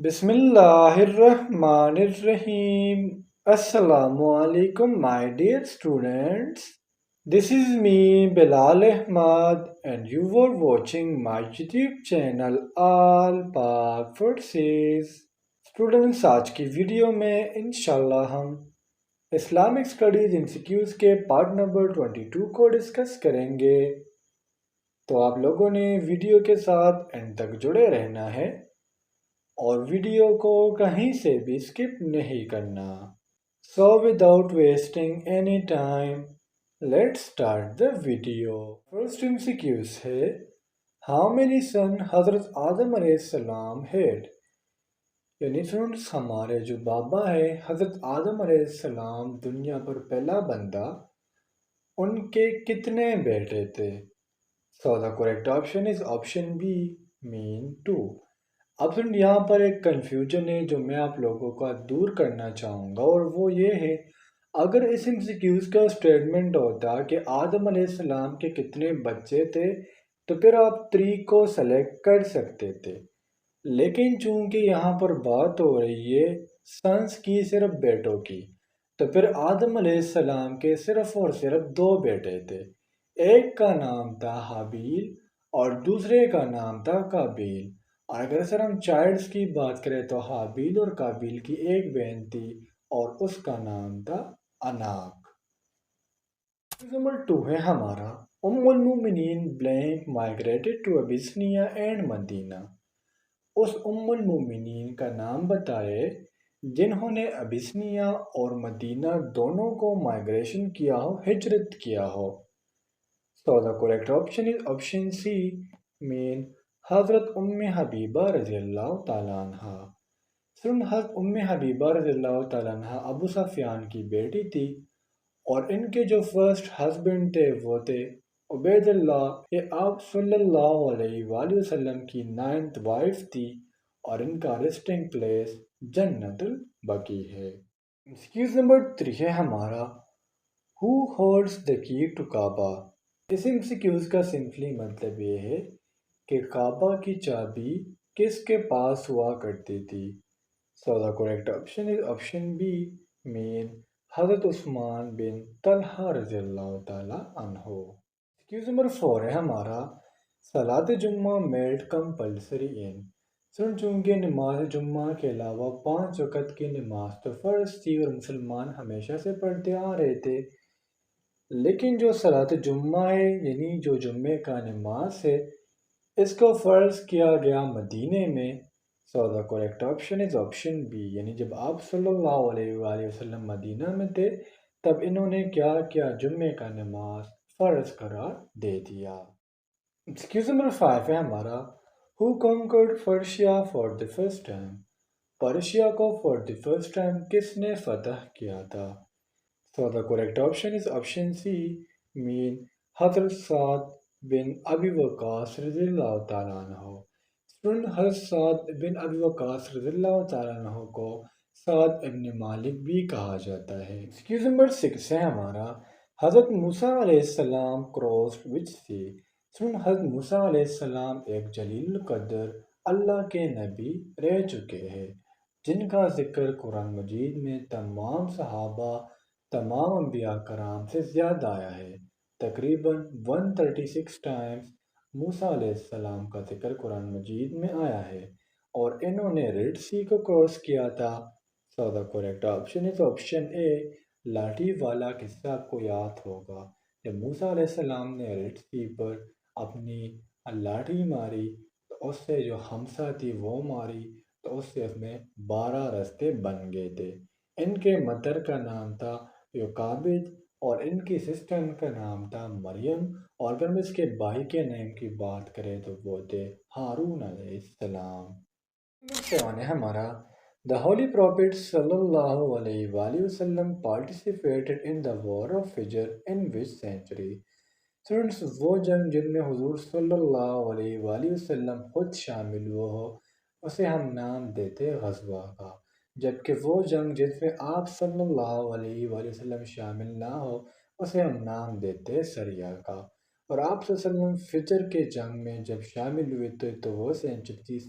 بسم اللہ الرحمن الرحیم. Assalamu alaikum my dear students. This is me Bilal Ahmad and you were watching my YouTube channel All Pak Forces. Students آج کی video میں انشاءاللہ ہم اسلامک اسٹڈیز انسٹیٹیوٹس کے پارٹ نمبر 22 کو ڈسکس کریں گے. تو آپ لوگوں نے ویڈیو کے ساتھ اینڈ تک جڑے رہنا ہے اور ویڈیو کو کہیں سے بھی اسکپ نہیں کرنا. So without wasting any time, let's start the video. First MCQs ہے How many sons حضرت آدم علیہ السلام had؟ یعنی فرینڈس ہمارے جو بابا ہے حضرت آدم علیہ السلام دنیا پر پہلا بندہ، ان کے کتنے بیٹے تھے؟ So the correct option is option B, mean 2. اب فرینڈ یہاں پر ایک کنفیوژن ہے جو میں آپ لوگوں کا دور کرنا چاہوں گا، اور وہ یہ ہے اگر اس MCQs کا اسٹیٹمنٹ ہوتا کہ آدم علیہ السلام کے کتنے بچے تھے تو پھر آپ 3 کو سلیکٹ کر سکتے تھے، لیکن چونکہ یہاں پر بات ہو رہی ہے سنس کی، صرف بیٹوں کی، تو پھر آدم علیہ السلام کے صرف اور صرف 2 بیٹے تھے. ایک کا نام تھا حابیل اور دوسرے کا نام تھا قابیل. اور اگر سر ہم چائلڈس کی بات کریں تو حابیل اور قابیل کی ایک بہن تھی اور اس کا نام تھا اناک. نمبر 2 ہے ہمارا المومنین بلینک مائگریٹڈ ٹو ابیسنیا اینڈ مدینہ. اس المومنین کا نام بتائے جنہوں نے ابیسنیا اور مدینہ دونوں کو مائگریشن کیا ہو، ہجرت کیا ہو. So the correct option is option C, mean حضرت حبیبہ رضی اللہ تعالیٰ عنہ. حضرت حبیبہ رضی اللہ تعالیٰ عنہ ابو سفیان کی بیٹی تھی، اور ان کے جو فرسٹ ہسبینڈ تھے وہ تھے عبید اللہ. یہ آپ صلی اللہ علیہ وآلہ وسلم کی 9th وائف تھی، اور ان کا ریسٹنگ پلیس جنت البقیع ہے. ایکسکیوز نمبر 3 ہے ہمارا Who holds the key to Kaaba? اس MCQs کا سمپلی مطلب یہ ہے کہ کعبہ کی چابی کس کے پاس ہوا کرتی تھی. So the correct option is option B, mean حضرت عثمان بن طلحہ رضی اللہ تعالیٰ عنہ. Excuse number 4 ہے ہمارا صلاۃ جمعہ میڈ کمپلسری ان. چونکہ نماز جمعہ کے علاوہ 5 وقت کی نماز تو فرض تھی اور مسلمان ہمیشہ سے پڑھتے آ رہے تھے، لیکن جو صلاۃ جمعہ ہے یعنی جو جمعے کا نماز ہے اس کو فرض کیا گیا مدینے میں. So the correct option is option B, یعنی جب آپ صلی اللہ علیہ وآلہ وسلم مدینہ میں تھے تب انہوں نے کیا کیا، جمعے کا نماز فرض قرار دے دیا. Excuse number 5 ہے ہمارا Who conquered Persia for the first time؟ Persia کو for the first time کس نے فتح کیا تھا؟ So the correct option is option C, mean حضرت سعد بن ابی وقاص رضی اللہ تعالیٰ عنہ. حضرت سعد بن ابی وقاص رضی اللہ تعالیٰ عنہ کو سعد ابن مالک بھی کہا جاتا ہے. ایکسکیوز نمبر 6 ہے ہمارا حضرت موسیٰ علیہ السلام crossed which sea؟ حضرت موسیٰ علیہ السلام ایک جلیل القدر اللہ کے نبی رہ چکے ہیں جن کا ذکر قرآن مجید میں تمام صحابہ، تمام انبیاء کرام سے زیادہ آیا ہے. تقریباً 136 ٹائمز موسیٰ علیہ السلام کا ذکر قرآن مجید میں آیا ہے، اور انہوں نے ریڈ سی کو کراس کیا تھا. So the correct option is option A, لاٹھی والا قصہ آپ کو یاد ہوگا. جب موسیٰ علیہ السلام نے ریڈ سی پر اپنی لاٹھی ماری تو اس سے جو ہمسا تھی وہ ماری تو اس سے اس میں 12 رستے بن گئے تھے. ان کے مدر کا نام تھا یوکابد اور ان کی سسٹر کا نام تھا مریم، اور اگر ہم اس کے بھائی کے نام کی بات کریں تو وہ تھے ہارون علیہ السلام. نمبر 7 ہے ہمارا The Holy Prophet صلی اللہ علیہ وآلہ وسلم participated in the War of Fajr in which century؟ Students وہ جنگ جن میں حضور صلی اللہ علیہ وآلہ وسلم خود شامل ہوئے ہو اسے ہم نام دیتے غزوہ کا، جبکہ وہ جنگ جس میں آپ صلی اللہ علیہ وآلہ وسلم شامل نہ ہو اسے ہم نام دیتے سریہ کا. اور آپ صلی اللہ علیہ وسلم فجر کے جنگ میں جب شامل ہوئے تھے تو وہ century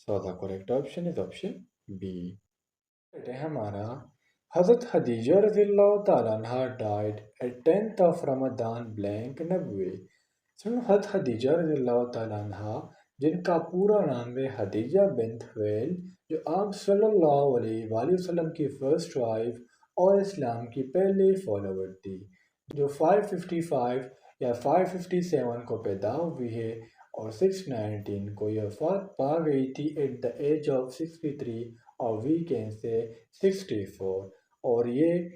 So the correct option is option B. بیٹے ہمارا حضرت خدیجہ رضی اللہ تعالیٰ عنہ died at 10th of Ramadan blank نبوے. سن حضرت خدیجہ رضی اللہ تعالیٰ عنہ جن کا پورا نام ہے خدیجہ بنت خویل، جو آپ صلی اللہ علیہ وآلہ وسلم کی فرسٹ وائف اور اسلام کی پہلی فالوور تھی، جو 555 یا 557 کو پیدا ہوئی ہے اور 619 کو یہ وفات پا گئی تھی ایٹ دا ایج آف 63 اور ویکینڈ سے 64، اور یہ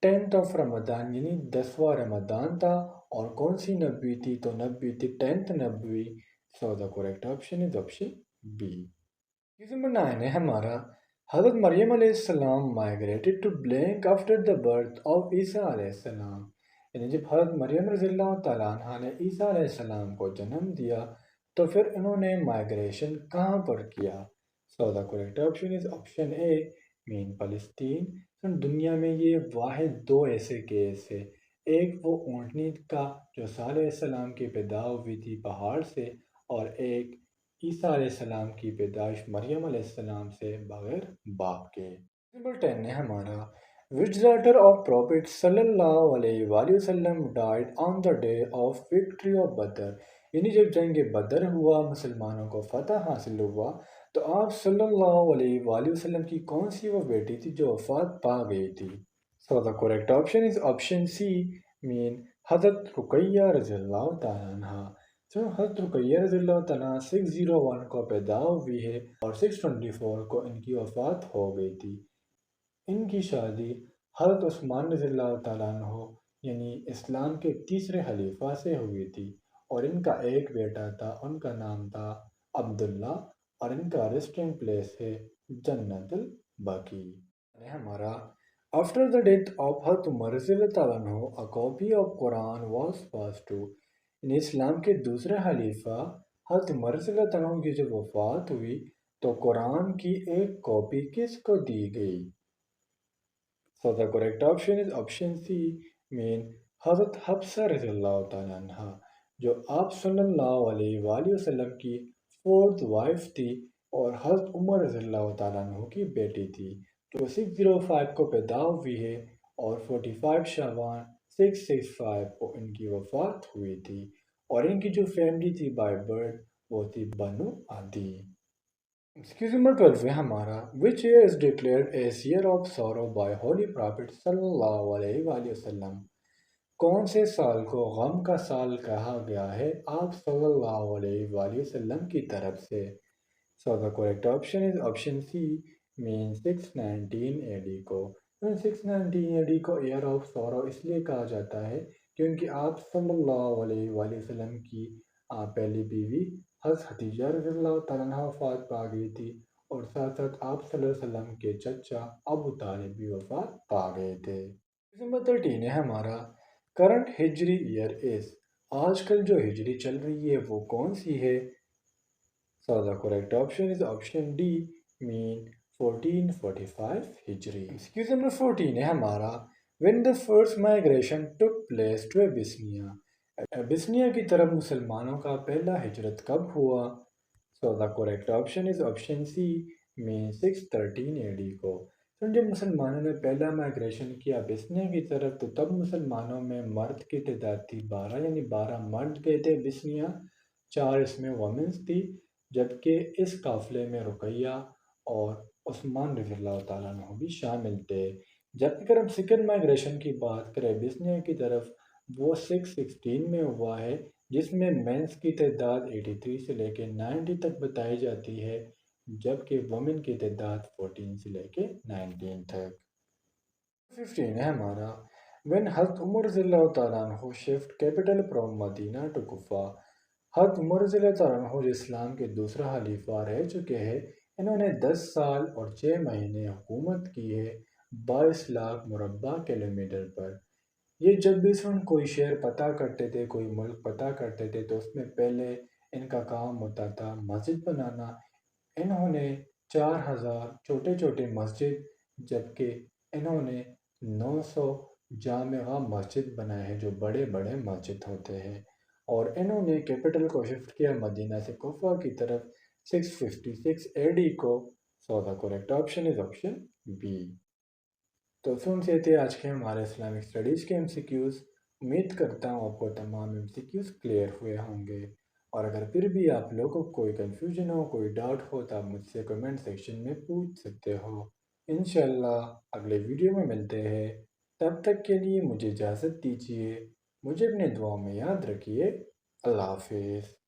10th آف رمضان یعنی 10واں رمضان تھا، اور کون سی نبوی تھی؟ تو نبوی تھی 10th نبوی. So the correct option is option B. Number 9 ہے ہمارا حضرت مریم علیہ السلام migrated to blank after the birth of عیسیٰ علیہ السلام. یعنی جب حضرت مریم رضی اللہ تعالیٰ عنہ نے عیسیٰ علیہ السلام کو جنم دیا تو پھر انہوں نے مائگریشن کہاں پر کیا؟ So the correct option is option A مین فلسطین. دنیا میں یہ واحد دو ایسے کیس ہے، ایک وہ اونٹنی کا جو صالح علیہ السلام کی پیدا ہوئی تھی پہاڑ سے، اور ایک عیسیٰ علیہ السلام کی پیدائش مریم علیہ السلام سے بغیر باپ کے. نمبر 10 ہے ہمارا which daughter of Prophet صلی اللہ علیہ وآلہ وسلم died on the day of victory of Badr. یعنی جب جنگ بدر ہوا، مسلمانوں کو فتح حاصل ہوا، تو آپ صلی اللہ علیہ وآلہ وسلم کی کون سی وہ بیٹی تھی جو وفات پا گئی تھی؟ So the correct option is option C مین حضرت رقیہ رضی اللہ تعالیٰ عنہ. حضرت رقیہ رضی اللہ تعالیٰ 601 کو پیدا ہوئی ہے اور 624 کو ان کی وفات ہو گئی تھی. ان کی شادی حضرت عثمان رضی اللہ تعالیٰ عنہ یعنی اسلام کے تیسرے خلیفہ سے ہوئی تھی، اور ان کا ایک بیٹا تھا، ان کا نام تھا عبداللہ، اور ان کا ریسٹنگ پلیس ہے جنت البقیع. ہمارا after the death of حضرت عمر رضی اللہ تعالیٰ عنہ a copy of Quran was passed to. یعنی اسلام کے دوسرے خلیفہ حضرت عمر رضی اللہ تعالیٰ عنہ کی جب وفات ہوئی تو قرآن کی ایک کاپی کس کو دی گئی؟ So the correct option is option C مین حضرت حفصہ رضی اللہ تعالیٰ عنہ، جو آپ صلی اللہ علیہ وآلہ وسلم کی فورتھ وائف تھی اور حضرت عمر رضی اللہ تعالیٰ عنہ کی بیٹی تھی، جو 605 کو پیدا ہوئی ہے اور 45 شعبان 665 کو ان کی وفات ہوئی تھی، اور ان کی جو فیملی تھی بائی برتھ وہ تھی بنو عدی. Excuse number 12 ہے ہمارا which year is declared as year of sorrow by holy prophet صلی اللہ علیہ وآلہ وسلم. کون سے سال کو غم کا سال کہا گیا ہے آپ صلی اللہ علیہ وآلہ وسلم کی طرف سے؟ So the correct option is option C main 619 AD کو. 619 AD کو year of sorrow اس لیے کہا جاتا ہے کیونکہ آپ صلی اللہ علیہ وآلہ وسلم کی پہلی بیوی حضرت خدیجہ رضی اللہ تعالیٰ عنہ وفات پا گئی تھی، اور ساتھ ساتھ آپ صلی اللہ علیہ وسلم کے چچا ابو طالب بھی وفات پا گئے تھے. نمبر 13 ہے ہمارا کرنٹ ہجری ایئر از. آج کل جو ہجری چل رہی ہے وہ کون سی ہے؟ So the correct option is option D مین 1445 ہجری. Excuse number 14 ہے ہمارا when the first migration took place to Abyssinia. ابسنیا کی طرف مسلمانوں کا پہلا ہجرت کب ہوا؟ So the correct option is option C main 613 AD کو. جب مسلمانوں نے پہلا مائگریشن کیا ابسنیا کی طرف تو تب مسلمانوں میں مرد کی تعداد تھی 12، یعنی 12 مرد گئے تھے ابسنیا، 4 اس میں وومنس تھی، جبکہ اس قافلے میں رقیہ اور عثمان رضی اللہ تعالیٰ عنہ بھی شامل تھے. جب اگر ہم سیکنڈ مائگریشن کی بات کریں ابسنیا کی طرف، وہ 616 میں ہوا ہے، جس میں مینس کی تعداد 83 سے لے کے 90 تک بتائی جاتی ہے، جبکہ وومن کی تعداد 14 سے لے کے 19 تک. 15 ہے ہمارا when حضرت عمر رضی اللہ تعالیٰ عنہ shift capital from Medina to Kufa. حضرت عمر رضی اللہ تعالیٰ عنہ جو اسلام کے دوسرا خلیفہ رہ چکے ہیں، انہوں نے 10 سال اور 6 مہینے حکومت کی ہے 22 لاکھ مربع کلومیٹر پر. یہ جب بھی کوئی شہر پتہ کرتے تھے، کوئی ملک پتہ کرتے تھے، تو اس میں پہلے ان کا کام ہوتا تھا مسجد بنانا. انہوں نے 4000 چھوٹے چھوٹے مسجد، جبکہ انہوں نے 900 جامع مسجد بنائے ہیں جو بڑے بڑے مسجد ہوتے ہیں، اور انہوں نے کیپٹل کو شفٹ کیا مدینہ سے کوفہ کی طرف 656 AD کو. So the correct option is option B. تو سنتے تھے آج کے ہمارے اسلامک اسٹڈیز کے MCQs. امید کرتا ہوں آپ کو تمام MCQs کلیئر ہوئے ہوں گے. اور اگر پھر بھی آپ لوگوں کو کوئی کنفیوژن ہو، کوئی ڈاؤٹ ہو تو آپ مجھ سے کمنٹ سیکشن میں پوچھ سکتے ہو. انشاءاللہ اگلے ویڈیو میں ملتے ہیں. تب تک کے لیے مجھے اجازت دیجیے. مجھے اپنے دعاؤں میں یاد رکھیے. اللہ حافظ.